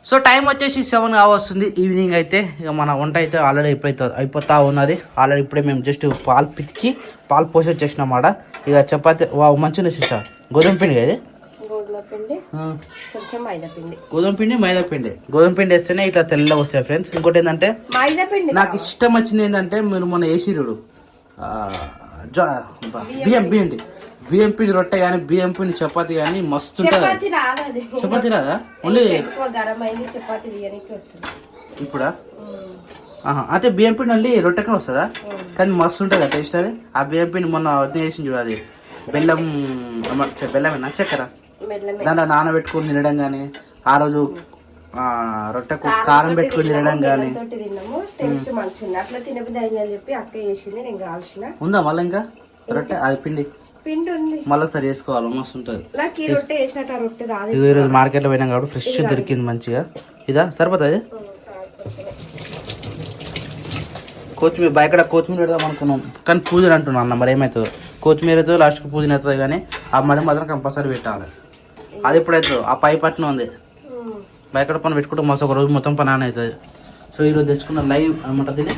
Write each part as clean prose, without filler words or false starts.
So time వచ్చేసి 7 కావస్తుంది evening అయితే. ఇక మన వంట అయితే ఆల్రెడీ అయిపోతా ఉన్నది. ఆల్రెడీ ఇప్పుడే మేము జస్ట్ పాలు పితికి పాలు పోసి వచ్చేసినామాట. ఇక చపాతి మంచిగా వేసేసా. గోధుమ పిండి కదా, గోధుమ పిండి మైదా పిండి. గోధుమ పిండి వేస్తేనే ఇట్లా తెల్లగా వస్తాయి ఫ్రెండ్స్. ఇంకోటి ఏంటంటే నాకు ఇష్టం వచ్చింది ఏంటంటే మీరు మొన్న వేసిరుడు బియ్యం పిండి రొట్టె కానీ బియ్యం పిండి చపాతి కానీ మస్తు ఉంటుంది. చపాతి రాదా ఓన్లీ ఇప్పుడా? అంటే బియ్యం పిండి ఓన్లీ రొట్టెకే వస్తుందా? కానీ మస్తు ఉంటుంది కదా టేస్ట్. అది ఆ బియ్యం పిండి మొన్న వద్ద వేసింది చూడు, అది బెల్లమేనా చక్కెర దాంట్లో నానబెట్టుకుని తినడం కానీ, ఆ రోజు రొట్టెకు కారం పెట్టుకుని తినడం కానీ ఉందా మళ్ళీ ఇంకా రొట్టె అది పిండి మళ్ళీ ఒకసారి వేసుకోవాలి, మస్తు ఉంటుంది. ఈరోజు మార్కెట్లో పోయినాం కాబట్టి ఫ్రెష్ దొరికింది మంచిగా. ఇదా సరిపోతుంది. కొత్తిమీర బయట కొత్తిమీర పెడదాం అనుకున్నాం కానీ పూజలు అంటున్నాను అన్న, మరి ఏమవుతుందో. కొత్తిమీర అవుతుంది లాస్ట్కి పూజన అవుతుంది కానీ ఆ మడి మాత్రం కంపల్సరీ పెట్టాలి. అది ఎప్పుడైతుందో ఆ పై పట్టిన ఉంది బయట పని పెట్టుకుంటే మస్తు ఒక రోజు మొత్తం పని అని అవుతుంది. సో ఈరోజు తెచ్చుకున్న లైవ్ అనమాట తిని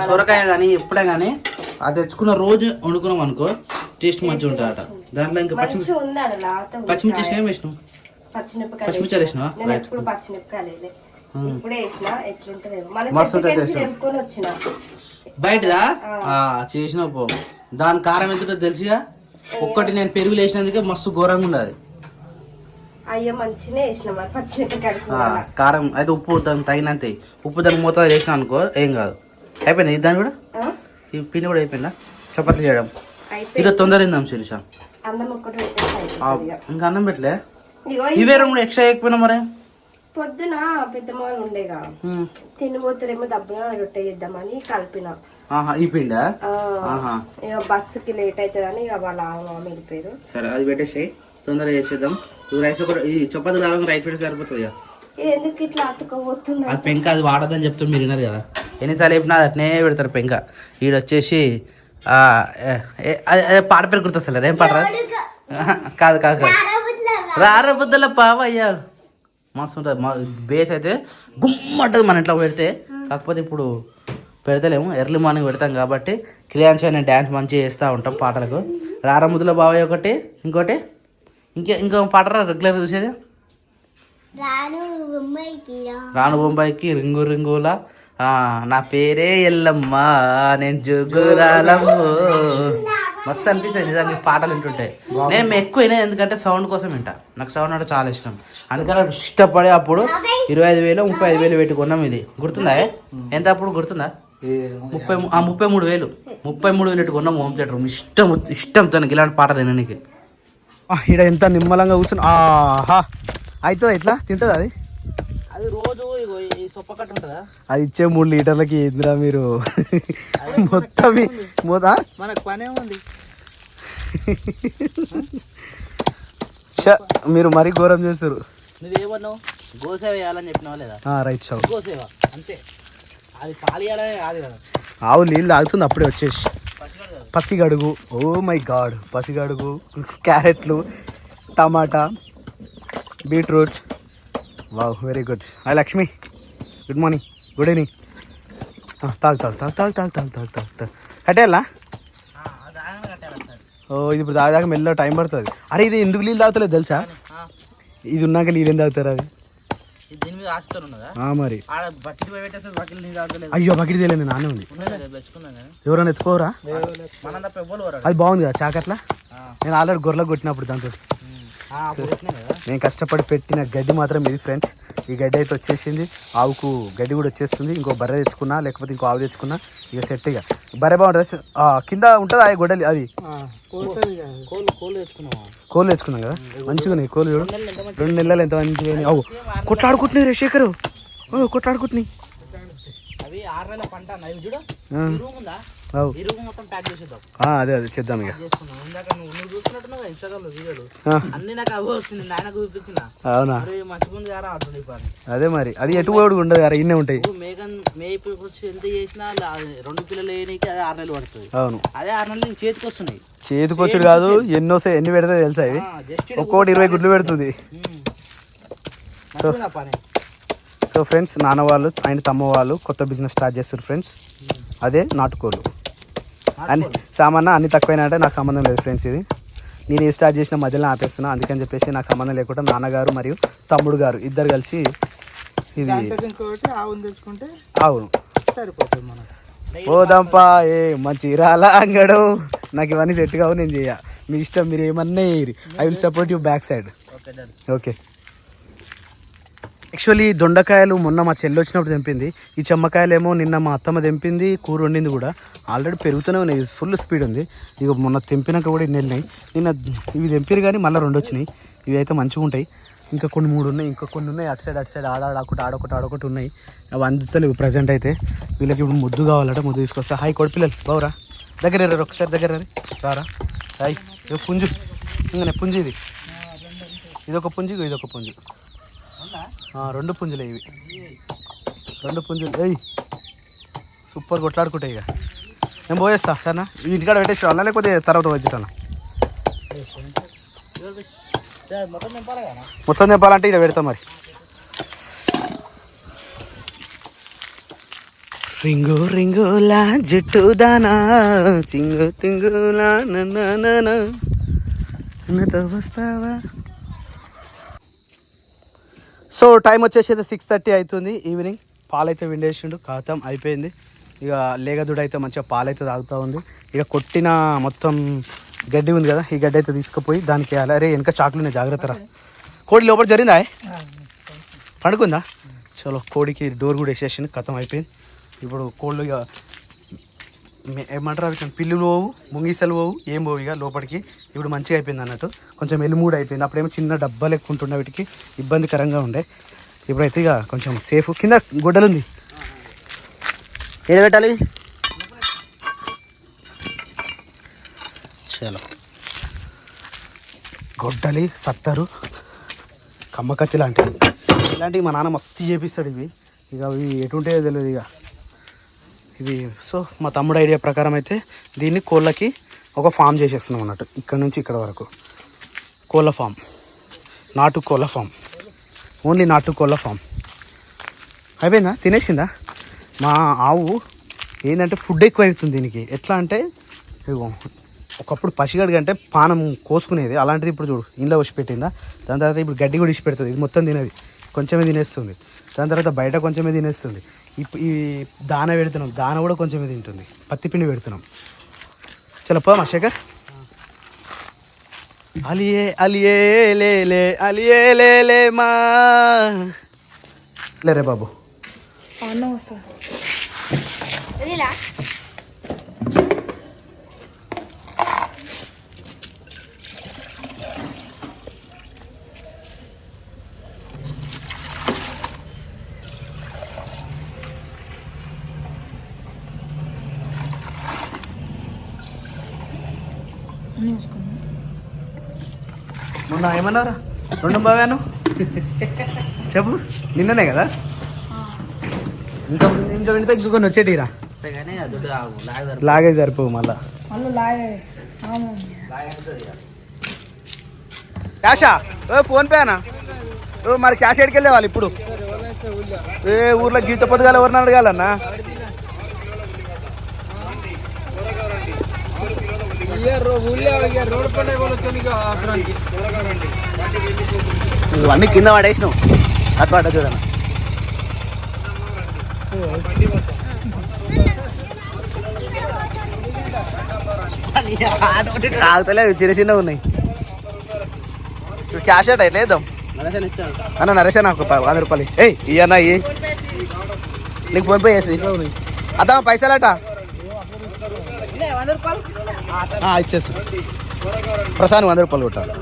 సొరకాయ కానీ ఎప్పుడే కానీ అది తెచ్చుకున్న రోజు వండుకున్నాం అనుకో టేస్ట్ మంచిగా ఉంటుంది అట. దాంట్లో ఇంకా పచ్చిమిర్చి వేసినా వేసినాం, పచ్చిమిర్చి వేసినా మస్తు ఉంటుంది టేస్ట్. బయటదా చేసిన పో దాని కారం ఎంతుంటో తెలిసిగా. ఒక్కటి నేను పెరుగు వేసినందుకే మస్తు ఘోరంగా ఉండదు. కారం అయితే ఉప్పు దానికి తగినంత ఉప్పు దానికి మూత వేసినా అనుకో ఏం కాదు. అయిపోయింది దాన్ని కూడా, ఈ పిండి కూడా అయిపోయిందా చపాతీ చేయడం. ఇక తొందర తిందాం శిరీష. ఇంకా అన్నం పెట్టలే ఇవే రెండు ఎక్స్ట్రా అయిపోయినా మరి. పొద్దున పెద్దమ్మ ఉండేగా తినబోతారేమో దబ్బున రొట్టె చేద్దామని కలిపిన ఈ పిండా. బస్సుకి లేట్ అవుతుందని ఇక వాళ్ళ వెళ్ళిపోయారు. సరే అది పెట్టేసి తొందరగా చేసేద్దాం. రైస్ కూడా ఈ చపాతీ కాలం రైస్ పెట్టి సరిపోతుంది. ఎందుకు ఇట్లా అతుకోబోతుంది? అది పెంక అది వాడదని చెప్తే మీరు విన్నారు కదా, ఎన్నిసార్లు చెప్పినా అట్నే పెడతారు పెంక. ఈడ వచ్చేసి అదే పాట పేరు గుర్తొస్తలేదు. అదేం పాట కాదు కాదు కాదు రారబుద్దల పావయ్యా మస్తు ఉంటుంది. బేస్ అయితే గుమ్మటుంది మన ఇంట్లో పెడితే. కాకపోతే ఇప్పుడు పెడతలేము, ఎర్లీ మార్నింగ్ పెడతాం కాబట్టి క్రియాన్స్ అనే డ్యాన్స్ మంచిగా చేస్తూ ఉంటాం పాటలకు. రారముద్దుల బావయ్య ఒకటి, ఇంకోటి ఇంకో పాట రెగ్యులర్ చూసేది రాను బొంబాయికి రింగు రింగుల నా పేరే ఎల్లమ్మ నేను జోగురాలమ్మ. మస్తు అనిపిస్తుంది నిజంగా పాటలు వింటుంటాయి. నేను ఎక్కువ వినే ఎందుకంటే సౌండ్ కోసం వింటా, నాకు సౌండ్ అంటే చాలా ఇష్టం. అందుకని ఇష్టపడి అప్పుడు 25,000 35,000 పెట్టి కొన్నాం. ఇది గుర్తుందా ఎంత అప్పుడు గుర్తుందా? 33,000 పెట్టి కొన్నాం హోమ్ థియేటర్. ఇష్టంతో ఇలాంటి పాటలు వినడానికి. ఇక్కడ ఎంత నిమ్మలంగా కూర్చుని అవుతుందా ఇట్లా తింటుందా అది? అది రోజు సొప్పకట్టు ఉంటుందా? అది ఇచ్చే 3 లీటర్లకి ఏందిరా మీరు మొత్తం మనకు పనే ఉంది. మీరు మరీ ఘోరం చేస్తారు. నువ్వేమన్నావు గోసేవ వేయాలని చెప్పినావా లేదా? రైట్ షో గోసేవ అంతే. అది పాలియాలనే కాదు కదా. ఆవు నీళ్ళు తాగుతుంది అప్పుడే వచ్చేసి. పసిగడుగు, ఓ మై గాడ్, పసిగడుగు, క్యారెట్లు, టమాటా, beetroot. Wow very good. Hi Lakshmi, good morning, good evening. తాగు కట్టేయాలా? ఓ ఇది ఇప్పుడు తాగదాకా మెల్ల టైం పడుతుంది. అరే ఇది ఎందుకు నీళ్ళు తాగుతలేదు తెలుసా? ఇది ఉన్నాక నీళ్ళు ఏం తాగుతారు? అది మరి అయ్యో బకెట్ తెలియదు, నానే ఉంది. ఎవరైనా ఎత్తుకోరా? అది బాగుంది కదా చాకట్లా. నేను ఆల్రెడీ గొర్రెలకు కొట్టినప్పుడు దాంతో. నేను కష్టపడి పెట్టిన గడ్డి మాత్రం ఇది ఫ్రెండ్స్. ఈ గడ్డి అయితే వచ్చేసింది. ఆవుకు గడ్డి కూడా వచ్చేస్తుంది. ఇంకో బర్రె తెచ్చుకున్నా లేకపోతే ఇంకో ఆవు తెచ్చుకున్నా ఇక సెట్. ఇక బర్రె బాగుంటుంది. కింద ఉంటుంది ఆ గొడ్డలి. అది కోళ్ళు తెచ్చుకున్నాం కదా మంచిగా. కోళ్ళు చూడు 2 నెలలు ఎంత మంచిగా. అవు కొట్లాడుకుంటున్నాయి రే శేఖరు, కొట్లాడుకుంటున్నాయి. అదే అదే చేద్దాం ఇక. అవునా? అదే మరి అది ఎటు కూడా ఉండదు కదా, ఇన్నే ఉంటాయి. అవును అదే 6 నెలలు చేతికి వస్తున్నాయి. చేతికొచ్చుడు కాదు, ఎన్ని పెడతాయి తెలుసా? ఇది ఒక్కోటి 20 గుడ్లు పెడుతుంది. సో ఫ్రెండ్స్ నాన్న వాళ్ళు అండ్ తమ్మ వాళ్ళు కొత్త బిజినెస్ స్టార్ట్ చేస్తారు ఫ్రెండ్స్. అదే నాటుకోళ్ళు. అన్ని సామాన్య అన్ని తక్కువైనా అంటే నాకు సంబంధం లేదు ఫ్రెండ్స్. ఇది నేను ఏ స్టార్ట్ చేసిన మధ్యలో ఆపేస్తున్నా. అందుకని చెప్పేసి నాకు సంబంధం లేకుండా నాన్నగారు మరియు తమ్ముడు గారు ఇద్దరు కలిసి ఇది అవును పోదాంపా. ఏ మంచి రాలా అంగడు. నాకు ఇవన్నీ సెట్ కావు, నేను చేయ. మీ ఇష్టం, మీరు ఏమన్నా I will support you back side. Okay. Actually దొండకాయలు మొన్న మా చెల్లి వచ్చినప్పుడు తెంపింది. ఈ చెమ్మకాయలు ఏమో నిన్న మా అత్తమ్మ తెంపింది, కూర వండింది కూడా. ఆల్రెడీ పెరుగుతూనే ఉన్నాయి, ఫుల్ స్పీడ్ ఉంది. ఇక మొన్న తెంపినాక కూడా ఇన్ని వెళ్ళినాయి. నిన్న ఇవి తెంపారు కానీ మళ్ళీ 2 వచ్చినాయి. ఇవి అయితే మంచిగా ఉంటాయి. ఇంకా కొన్ని 3 ఉన్నాయి, ఇంకా కొన్ని ఉన్నాయి. అటు సైడ్ ఆడొకటి ఉన్నాయి. అవి అందుతలేవు ప్రజెంట్ అయితే. వీళ్ళకి ఇప్పుడు ముద్దు కావాలంటే ముద్దు తీసుకొస్తా. హాయ్ కొడిపిల్లలు బావురా, దగ్గర రా ఒకసారి, దగ్గర రారా. హాయ్ ఇది పుంజు, ఇంకా పుంజు ఇది. ఇదొక పుంజు, ఇదొక పుంజు. 2 పుంజులే ఇవి, 2 పుంజులు. ఏయ్ సూపర్ కొట్లాడుకుంటాయి. ఇక నేను పోయేస్తా సరేనా. ఇంటికాడ పెట్టేసి అన్న, లేకపోతే తర్వాత వచ్చేటాను. మొత్తం తెంపాలంటే ఇక్కడ పెడతాం మరి. రింగు రింగులా జుట్టు దానా సింగు సింగులా నన్నతో వస్తావా. సో టైం వచ్చేసి 6:30 అవుతుంది ఈవినింగ్. పాలైతే విండేసిండు, ఖాతం అయిపోయింది. ఇక లేగదుడు అయితే మంచిగా పాలైతే తాగుతూ ఉంది. ఇక కొట్టిన మొత్తం గడ్డి ఉంది కదా, ఈ గడ్డి అయితే తీసుకుపోయి దానికి వేయాలి. అరే వెనక చాకులున్నాయి, జాగ్రత్త రా. కోడి లోపల జరిగిందా, పండుకుందా? చలో కోడికి డోర్ కూడా వేసేసింది, ఖతం అయిపోయింది. ఇప్పుడు కోళ్ళు ఇక ఏమంటారు అవి, పిల్లులు పోవు, ముంగిసలు పోవు, ఏం పోవు ఇక లోపలికి. ఇప్పుడు మంచిగా అయిపోయింది అన్నట్టు, కొంచెం ఎలుమూడు అయిపోయింది. అప్పుడేమో చిన్న డబ్బాలు ఎక్కుంటుండే, వీటికి ఇబ్బందికరంగా ఉండే. ఇప్పుడైతే ఇక కొంచెం సేఫ్. కింద గుడ్డలుంది, ఏడ పెట్టాలి? చలో గొడ్డలి, సత్తరు, కమ్మకత్తి లాంటివి, ఇలాంటివి మా నాన్న మస్తు చేపిస్తాడు. ఇవి ఇక అవి ఎటుంటాయో తెలియదు ఇక ఇది. సో మా తమ్ముడు ఐడియా ప్రకారం అయితే దీన్ని కోళ్ళకి ఒక ఫామ్ చేసేస్తున్నాం అన్నట్టు. ఇక్కడ నుంచి ఇక్కడ వరకు కోళ్ళ ఫామ్, నాటు కోళ్ళ ఫామ్, ఓన్లీ నాటు కోళ్ళ ఫామ్. అయిపోయిందా, తినేసిందా? మా ఆవు ఏంటంటే ఫుడ్ ఎక్కువ అవుతుంది దీనికి. ఎట్లా అంటే ఒకప్పుడు పసిగడిగి అంటే పానం కోసుకునేది, అలాంటిది ఇప్పుడు చూడు ఇంట్లో వచ్చి పెట్టిందా. దాని తర్వాత ఇప్పుడు గడ్డి కూడా ఇచ్చి పెడుతుంది. ఇది మొత్తం తినేది, కొంచెమే తినేస్తుంది. దాని తర్వాత బయట కొంచెమే తినేస్తుంది. ఈ దాన పెడుతున్నాం, దాన కూడా కొంచెమే తింటుంది. పత్తిపిండి పెడుతున్నాం. చలో పోమా శేఖర్. అలియే అలియే లే అలియే లే మా లేరే బాబు. మొన్న ఏమన్నారా 2 బాగాను చెప్పు, నిన్ననే కదా. ఇంకా వింటే ఇంకొన్ని వచ్చేటిరా, లాగే సరిపోవు మళ్ళా. క్యాషా ఫోన్ పేనా మరి? క్యాష్ ఎడికి వెళ్ళే వాళ్ళు ఇప్పుడు ఏ ఊర్లో గీత పొద్దుగాల ఎవరిని అడగాలన్నా? ఇవన్నీ కింద పడేసినావు, అటు పడ్డ చూడన్నా. తాగుతలేదు, చిన్న చిన్నగా ఉన్నాయి. క్యాష్ అట్ లేద్దాం అన్న. నరేష్ నాకు 100 రూపాయలు. ఏయ్ ఇయ్యన్నా, ఇయ్యి, నీకు ఫోన్ పే చేసి అదా పైసలట ఇచ్చేసి ప్రసాద్ 100 రూపాయలు కొట్టాలి.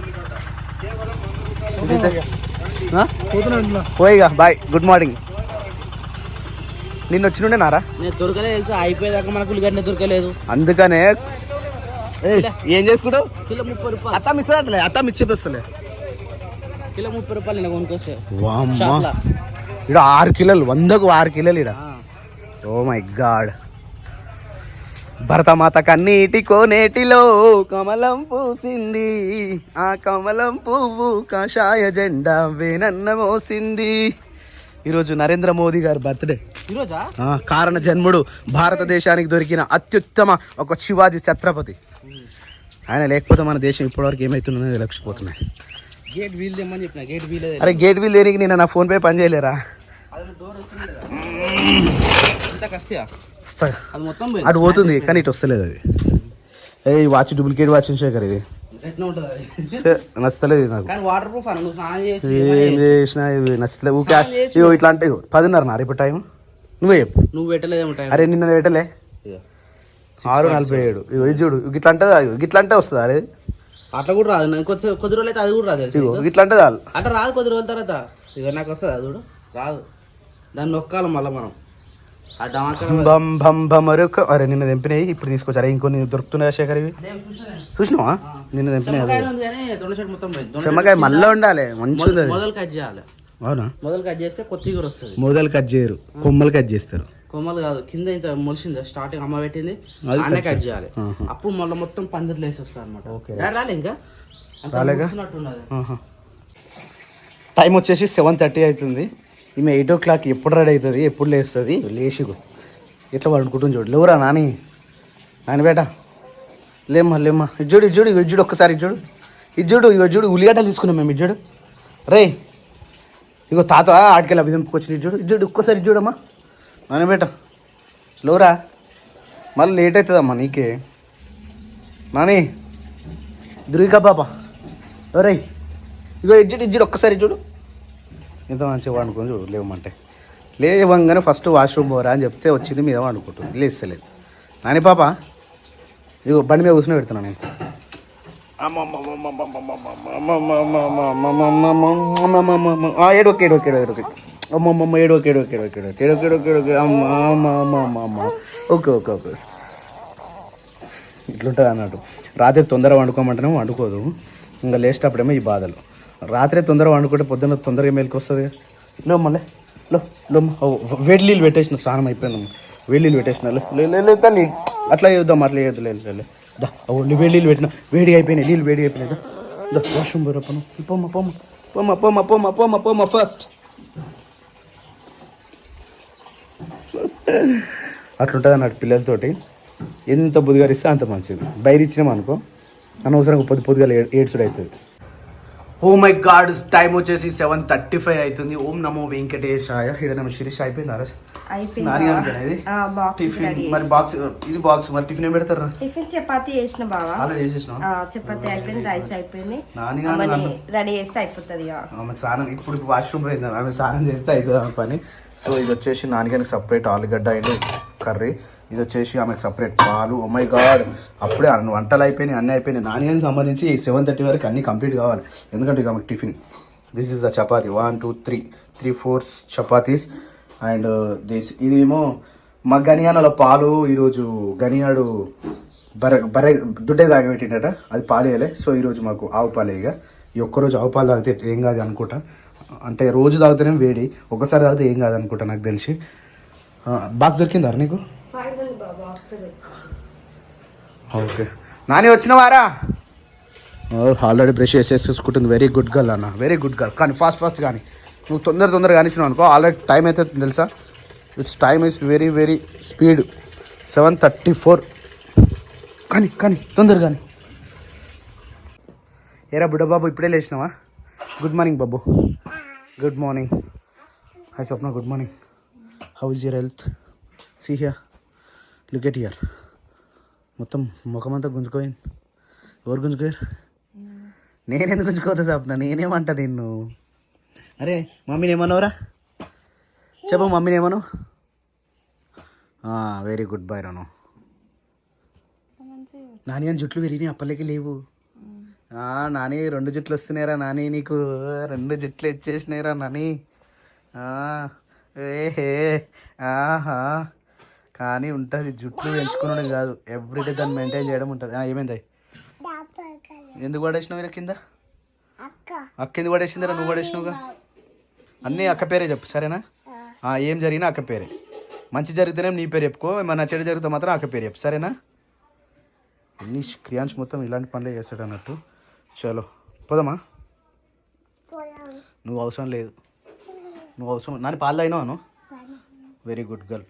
పోయిగా బాయ్, గుడ్ మార్నింగ్. నిన్న వచ్చినుండే నారా, నేను దొరకలేదు, అయిపోయేదాకా మనకు ఉల్లిగడ్డ దొరకలేదు. అందుకనే ఏం చేసుకుంటావు? కిలో 30 రూపాయలు. అత్త మిస్ అట్లే, అత్త మిస్ చెప్పేస్తలే. కిలో 30 రూపాయలు నేను కొనుక్కొస్తే. ఇక్కడ 6 కిలోలు, 100కు 6 కిలోలు ఇక్కడ. Oh my God. భరతమాత కన్నీటి కోనేటిలో కమలం పూసింది, ఆ కమలం పువ్వు కాషాయ జెండా వేనన్న మోసింది. ఈరోజు నరేంద్ర మోదీ గారి బర్త్డే. ఈరోజా? కారణ జన్ముడు, భారతదేశానికి దొరికిన అత్యుత్తమ ఒక శివాజీ ఛత్రపతి. ఆయన లేకపోతే మన దేశం ఇప్పటివరకు ఏమవుతుందో తెలియకపోతున్నాయి. గేట్ వీల్ తెమ్మని చెప్పిన, గేట్ వీల్. అరే గేట్ వీల్ దేనికి? నేను నా ఫోన్ పే పని చేయలేరా? అది మొత్తం అటు పోతుంది కానీ ఇటు వస్తలేదు. అది ఏ వాచ్ డూప్లికేట్ వాచ్ శేఖర్, ఇది నచ్చలేదు నాకు. వాటర్ ప్రూఫ్ నువ్వు స్నానం చేయొచ్చు. ఏం చేసినా ఇది నచ్చలేదు. ఊకే ఇగో ఇట్లా అంటే 10:30 నా రేపు టైం. నువ్వే చెప్పు. నువ్వు పెట్టలేదేమో టైం. అరే నిన్న పెట్టలే 6:47. ఇగో ఇది చూడు, గిట్లా అంటే గిట్లా అంటే వస్తుంది. అరే అట్లా కూడా రాదు. కొద్ది రోజులు అయితే అది కూడా రాదు. ఇగో గిట్లా అంటే చాలు. అట్లా రాదు. కొద్ది రోజుల తర్వాత ఇక నాకు వస్తుంది. అది చూడు రాదు. దాన్ని నొక్కాలి మళ్ళీ మనం. ఆ బం బం బం అరకు. అరే నిన్న తెంపినాయి, ఇప్పుడు తీసుకొచ్చారు. ఇంకొన్ని దొరుకుతున్నాయా శేఖర్? ఇవి చూసినావా? నిన్న తెంపినాయి. చెమ్మకాయ మళ్ళీ ఉండాలి, మంచిగా మొదలు కట్ చేయాలి. అవునా? మొదలు కట్ చేస్తే కొద్దిగా వస్తుంది. మొదలు కట్ చేయరు, కొమ్మలు కట్ చేస్తారు. కొమ్మలు కాదు, కింద ఇంత మొలిసింది స్టార్టింగ్ అమ్మ పెట్టింది, అన్నీ కట్ చేయాలి. అప్పుడు మళ్ళీ మొత్తం పందిర్లు వేసి వస్తుంది అనమాట. రాలే ఇంకా టైం వచ్చేసి 7:30 అవుతుంది. ఈమె 8 o'clock ఎప్పుడు రెడీ అవుతుంది, ఎప్పుడు లేస్తుంది? లేచి ఎట్లా పడుకుంటుంది చూడు. లేవురా నాని, నాని బేట లేమ్మా లేమ్మా. ఇజ్జుడు ఇజ్జుడు ఇజ్జుడు ఒక్కసారి ఇజ్జుడు ఇజ్జుడు. ఇగో చూడు ఉల్లిగడ్డలు తీసుకున్నాం మేము. ఇజ్జుడు రే, ఇగో తాత ఆడికెళ్ళి అవి దింపుకొచ్చి ఇజ్జుడు ఇజ్జుడు ఒక్కసారి ఇజ్జుడమ్మా. నాని బేట లేవురా, మళ్ళీ లేట్ అవుతుందమ్మా నీకే. నాని దుర్గా పాప రే, ఇగో ఇజ్జుడు ఇజ్జుడు ఒక్కసారి ఇజ్జుడు. ఇంత మంచిగా వండుకొని చూడు. లేవమంటే లేవంగానే ఫస్ట్ వాష్రూమ్ పోరా అని చెప్తే వచ్చింది మీద వండుకుంటుంది. లేస్తలేదు. నాని పాప ఇగో బండి మీద కూర్చుని పెడుతున్నా నేను. ఏడోకే ఏడోకే ఏడోకే అమ్మమ్మ ఏడోకే ఏడోకే ఏడోకే ఏడోకే ఏడోకే ఏడోకే అమ్మ. Okay okay okay. ఇట్లుంటుంది అన్నట్టు. రాత్రి తొందరగా వండుకోమంటేనే వండుకోదు. ఇంకా లేచేటప్పుడేమో ఈ బాధలు. రాత్రి తొందరగా వండుకుంటే పొద్దున్న తొందరగా మేలుకి వస్తుంది. లో మళ్ళీ లో వేడి నీళ్ళు పెట్టేసిన, స్నానం అయిపోయిందమ్మా. వేడి నీళ్ళు పెట్టేసిన కానీ అట్లా చేద్దాం, అట్లా చేయొద్దు. లేదు వేడి నీళ్ళు పెట్టిన, వేడిగా అయిపోయినాయి నీళ్ళు, వేడిగా అయిపోయినాయి. వాష్రూమ్ పోరప్పను. పోమ్మ పోమ్మ పోమ్మ పోమ్మ పోమ్మ పోమ్మ పోమ్మ ఫస్ట్. అట్లుంటుంది అన్నట్టు పిల్లలతోటి. ఎంత బుద్ధిగారిస్తే అంత మంచిది. బయట ఇచ్చినాం అనుకో అనవసరంగా పొద్దుగా ఏడ్చుడు అవుతుంది. ఓ మై గాడ్, టైం వచ్చేసి 7:35 అవుతుంది. ఓం నమో వెంకటేశాయ. హిడన శిరీష్ అయిపోయింది. టిఫిన్ మరి బాక్స్, ఇది బాక్స్ మరి టిఫిన్ ఏం పెడతారా? టిఫిన్ చపాతీ చేసిన బావా. చపాతీ అయిపోయింది, రైస్ అయిపోయింది, రెడీ చేస్తే అయిపోతుంది. ఆమె స్నానం ఇప్పుడు వాష్రూమ్ పోయింది. ఆమె స్నానం చేస్తే అవుతుంది ఆమె పని. సో ఇది వచ్చేసి నాన్నగారికి సపరేట్ ఆలుగడ్డ అండ్ కర్రీ. ఇది వచ్చేసి ఆమెకు సపరేట్ పాలు. ఓ మై గాడ్, అప్పుడే వంటలు అయిపోయినాయి, అన్నీ అయిపోయినాయి. నాన్నగారికి సంబంధించి 7:30 వరకు అన్నీ కంప్లీట్ కావాలి. ఎందుకంటే ఇక ఆమెకు tiffin. This is the chapati. 1 2 3 4 chapatis and this. ఇదేమో మా గనియానలో పాలు. ఈరోజు గనియాడు బరే దుడ్డే తాగబెట్టిండట, అది పాలేయలే. సో ఈరోజు మాకు ఆవు పాలే. ఇక ఈ ఒక్కరోజు ఆవు పాలు తాగితే ఏం కాదు అనుకుంటా. అంటే రోజు తాగితేనే వేడి, ఒకసారి తాగితే ఏం కాదు అనుకుంటా నాకు తెలిసి. బాక్స్ దొరికిందా నీకు? ఓకే. నాని వచ్చిన వారా? ఆల్రెడీ బ్రష్ చేసేసుకుంటుంది. వెరీ గుడ్ గర్ల్ అన్న, వెరీ గుడ్ గర్ల్. కానీ ఫాస్ట్ కానీ నువ్వు తొందరగా కానిచ్చినావు అనుకో. ఆల్రెడీ టైం అయితే తెలుసా? It's time is very very speed. 7:34. కానీ తొందరగా కానీ. ఏరా బుడ్డ బాబు, ఇప్పుడే లేచినావా? గుడ్ మార్నింగ్ బాబు. Good morning. Hi Swapna, good morning. How is your health? See here, look at here. మొత్తం ముఖమంతా గుంజుకోయింది. ఎవరు గుంజుకోయారు? నేనెందుకు గుంజుకోతా స్వప్న? నేనేమంటా నిన్ను? అరే మమ్మీని ఏమన్నావురా? చెప్పు మమ్మీని ఏమను. వెరీ గుడ్ బాయ్ రాను. నాని అని జుట్లు విరిగినాయి, అప్పలేకి లేవు. నాని 2 జుట్లు వస్తున్నాయిరా నాని, నీకు 2 జుట్లు ఇచ్చేసినాయిరా నాని. ఏహే ఆహా. కానీ ఉంటుంది, జుట్లు పెంచుకునడం కాదు, ఎవ్రీడే దాన్ని మెయింటైన్ చేయడం ఉంటుంది. ఏమైంది? ఎందుకు పడేసినావు ఇలా కింద? అక్క ఎందుకు పడేసిందిరా? నువ్వు పడేసినావుగా. అన్నీ అక్క పేరే చెప్పు సరేనా? ఏం జరిగినా అక్క పేరే. మంచి జరిగితేనే నీ పేరు చెప్పుకో, మన చెడు జరిగితే మాత్రం అక్క పేరు చెప్పు సరేనా? అన్ని క్రియాన్స్ మొత్తం ఇలాంటి పనులే చేస్తాడు అన్నట్టు. చలో పోదామా? నువ్వు అవసరం లేదు, నువ్వు అవసరం. నాని పాలు అయినాను. Very good girl.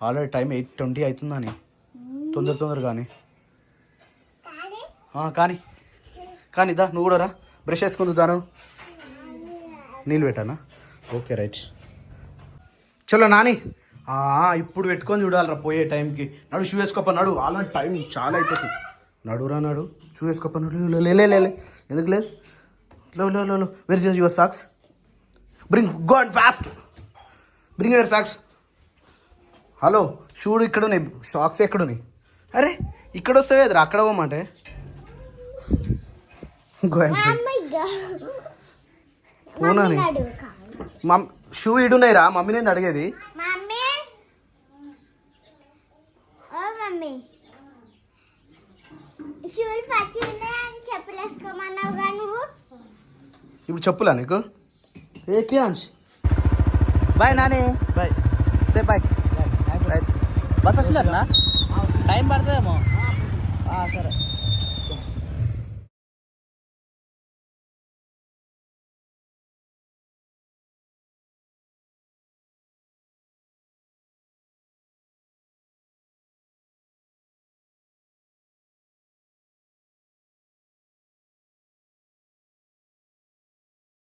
Already time 8:20 అవుతుందని. తొందర కానీ కానీ దా నువ్వు కూడా రా. బ్రష్ వేసుకుందు దాను. నీళ్ళు పెట్టానా? Okay right. చలో నాని ఇప్పుడు పెట్టుకొని చూడాలరా పోయే టైంకి. నడు షూ వేసుకోప నడు. ఆల్రెడీ టైం చాలా అయిపోతుంది. నడురా నడు. షూ వేసుకోప నడు. లే ఎందుకు లేదు? లో where is your socks? Bring go and fast. Bring your socks. Hello shoe ఇక్కడ ఉన్నాయి, సాక్స్ ఎక్కడున్నాయి? అరే ఇక్కడ వస్తావేదిరా, అక్కడ పోమంటే. గో అండ్ పోనాని. షూ ఇడున్నాయి రా. మమ్మీ నేను అడిగేది. ఇప్పుడు చెప్పులా నీకు? ఏ క్రియాన్స్ bye Nani. Bye. Say bye. Right. Bus వచ్చిందట్లా? టైం పడుతుందేమో. సరే.